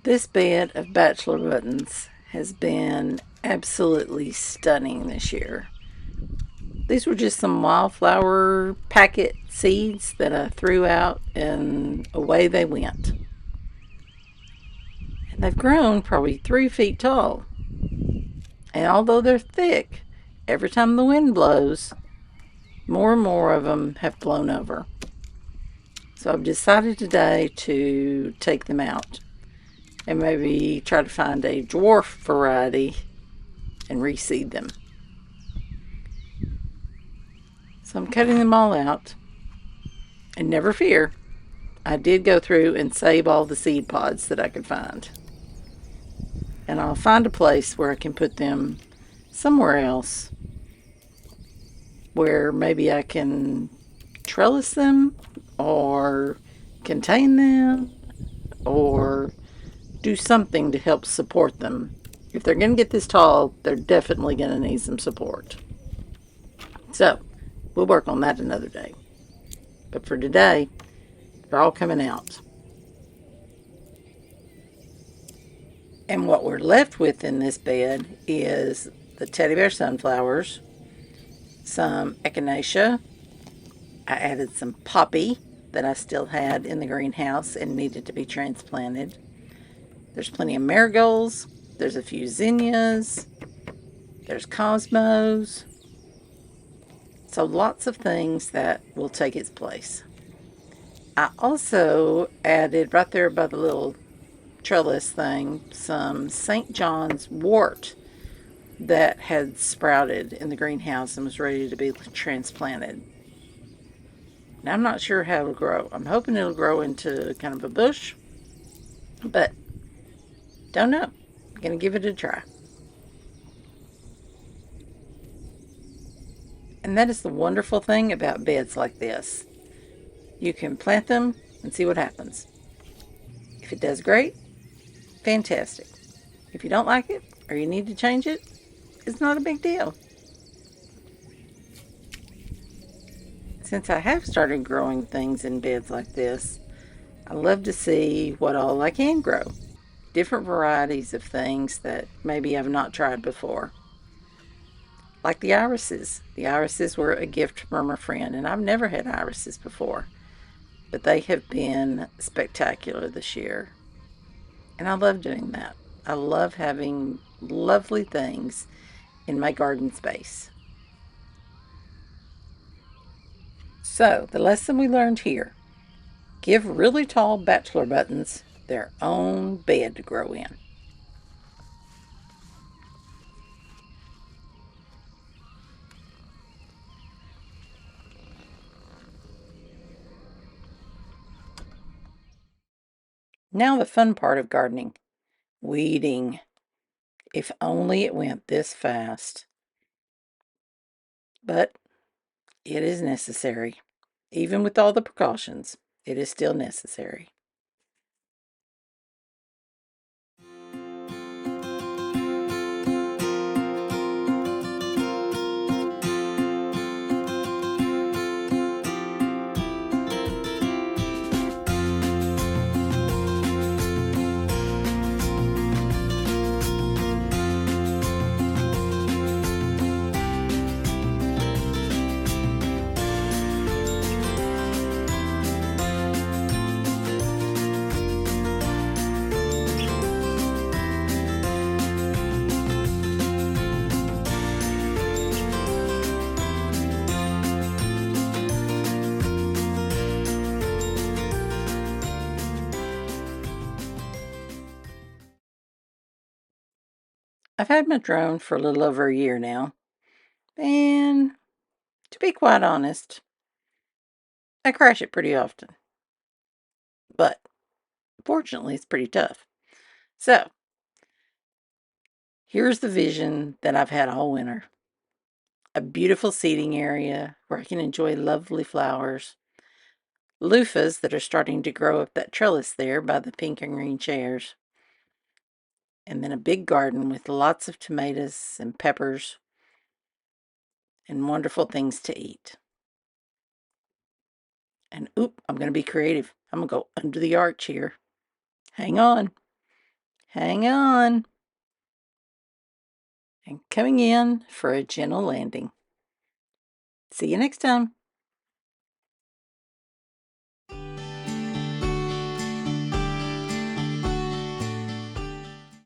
This bed of bachelor buttons has been absolutely stunning this year. These were just some wildflower packet seeds that I threw out and away they went. And they've grown probably 3 feet tall. And although they're thick, every time the wind blows, more and more of them have blown over. So I've decided today to take them out and maybe try to find a dwarf variety and reseed them. So I'm cutting them all out. And never fear, I did go through and save all the seed pods that I could find. And I'll find a place where I can put them somewhere else where maybe I can trellis them or contain them or do something to help support them. If they're going to get this tall, they're definitely going to need some support. So we'll work on that another day. But for today, they're all coming out. And what we're left with in this bed is the teddy bear sunflowers, some echinacea. I added some poppy that I still had in the greenhouse and needed to be transplanted. There's plenty of marigolds. There's a few zinnias. There's cosmos. So lots of things that will take its place. I also added right there by the little trellis thing some St. John's wort that had sprouted in the greenhouse and was ready to be transplanted. Now, I'm not sure how it'll grow. I'm hoping it'll grow into kind of a bush, but don't know. I'm going to give it a try. And that is the wonderful thing about beds like this. You can plant them and see what happens. If it does great, fantastic. If you don't like it or you need to change it, it's not a big deal. Since I have started growing things in beds like this, I love to see what all I can grow. Different varieties of things that maybe I've not tried before. Like the irises. The irises were a gift from a friend, and I've never had irises before. But they have been spectacular this year. And I love doing that. I love having lovely things in my garden space. So, the lesson we learned here: give really tall bachelor buttons their own bed to grow in. Now, the fun part of gardening: weeding. If only it went this fast. But it is necessary. Even with all the precautions, it is still necessary. I've had my drone for a little over a year now, and to be quite honest, I crash it pretty often. But fortunately, it's pretty tough. So, here's the vision that I've had all winter: a beautiful seating area where I can enjoy lovely flowers, loofahs that are starting to grow up that trellis there by the pink and green chairs, and then a big garden with lots of tomatoes and peppers and wonderful things to eat. And I'm going to be creative. I'm going to go under the arch here. Hang on. Hang on. And coming in for a gentle landing. See you next time.